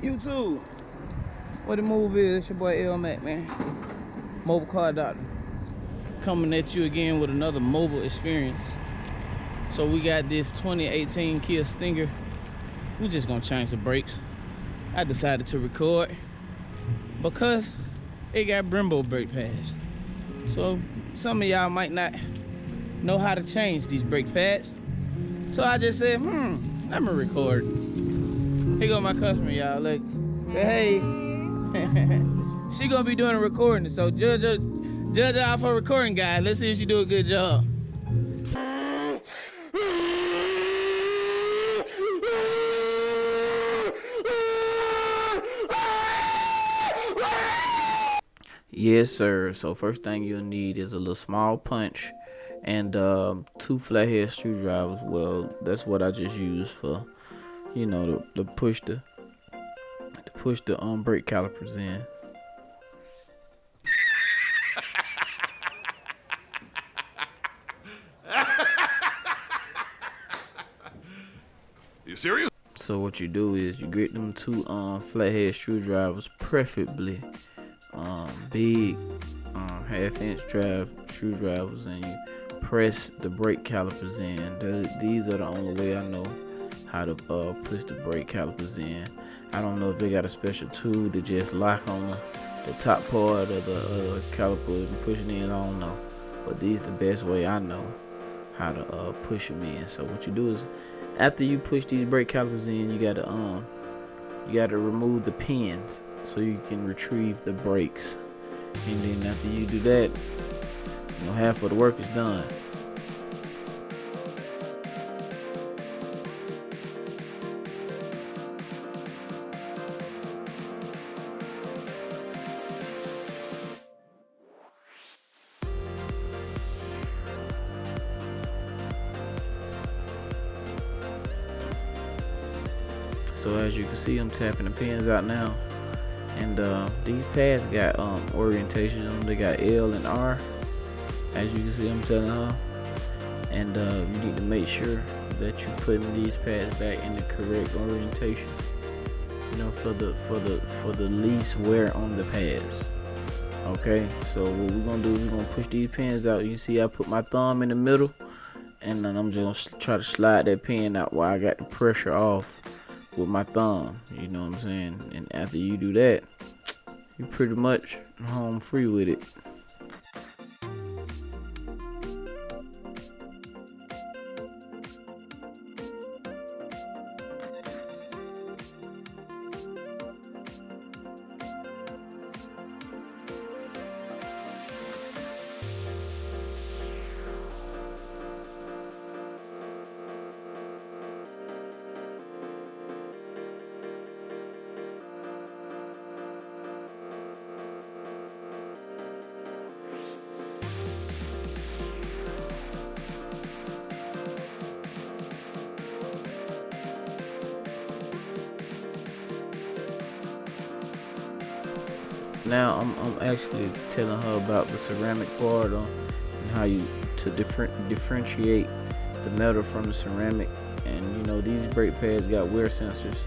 YouTube, what the move is? It's your boy L Mac, man. Mobile car doctor. Coming at you again with another mobile experience. So we got this 2018 Kia Stinger. We just gonna change the brakes. I decided to record because it got brembo brake pads. So some of y'all might not know how to change these brake pads. So I just said, let me record. Here go my customer, y'all. Look, say hey. She gonna be doing a recording, so judge her off her recording, guys. Let's see if she do a good job. Yes, sir. So first thing you'll need is a little small punch and 2 flathead screwdrivers. Well, that's what I just used for, you know, to push the brake calipers in. You serious? So what you do is you get them 2 flathead screwdrivers, preferably big 1/2-inch screwdrivers, and you press the brake calipers in. These are the only way I know how to push the brake calipers in. I don't know if they got a special tool to just lock on the top part of the caliper and push it in. I don't know, but these the best way I know how to push them in. So what you do is, after you push these brake calipers in, you gotta remove the pins so you can retrieve the brakes. And then after you do that, you know, half of the work is done. So as you can see, I'm tapping the pins out now, and these pads got orientation on them. They got L and R, as you can see. I'm telling her, and you need to make sure that you're putting these pads back in the correct orientation, you know, for the least wear on the pads. Okay, so what we're gonna do is we're gonna push these pins out. You see I put my thumb in the middle, and then I'm just gonna try to slide that pin out while I got the pressure off with my thumb, you know what I'm saying? And after you do that, you're pretty much home free with it. Now I'm actually telling her about the ceramic part and how you to differentiate the metal from the ceramic. And you know, these brake pads got wear sensors,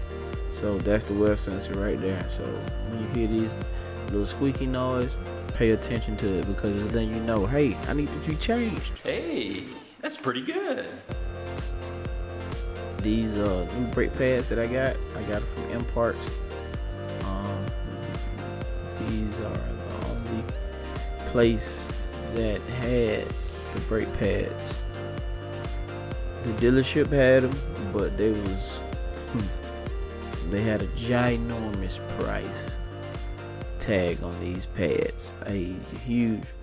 so that's the wear sensor right there. So when you hear these little squeaky noise, pay attention to it, because then you know, hey, I need to be changed. Hey, that's pretty good. These new brake pads that I got it from Imports. These are the only place that had the brake pads. The dealership had them, but they had a ginormous price tag on these pads, a huge,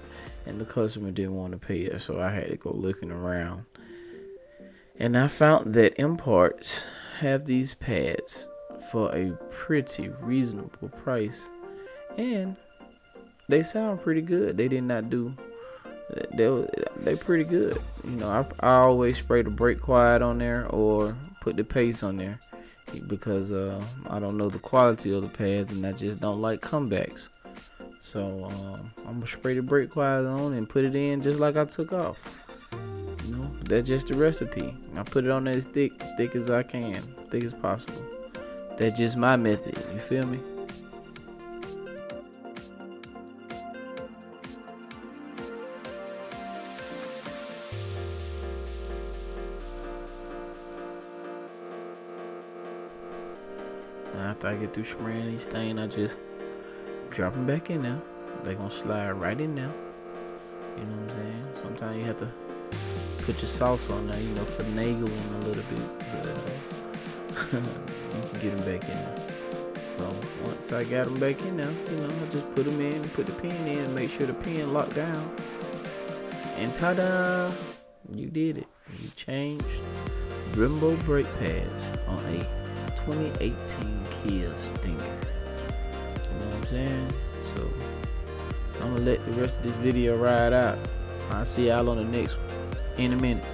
and the customer didn't want to pay it, so I had to go looking around, and I found that Imports have these pads for a pretty reasonable price. And they sound pretty good. They did not do. They pretty good. You know, I always spray the brake quiet on there or put the pace on there, because I don't know the quality of the pads and I just don't like comebacks. So I'm gonna spray the brake quiet on and put it in just like I took off. You know, that's just the recipe. I put it on there as thick as I can, thick as possible. That's just my method. You feel me? And after I get through spraying these things, I just drop them back in there. They gonna slide right in there. You know what I'm saying? Sometimes you have to put your sauce on there, you know, finagle them a little bit, but you can get them back in there. So once I got them back in there, you know, I just put them in, put the pin in, and make sure the pin locked down. And ta-da! You did it. You changed brembo brake pads on a 2018 Kia Stinger. You know what I'm saying? So I'm gonna let the rest of this video ride out. I'll see y'all on the next one in a minute.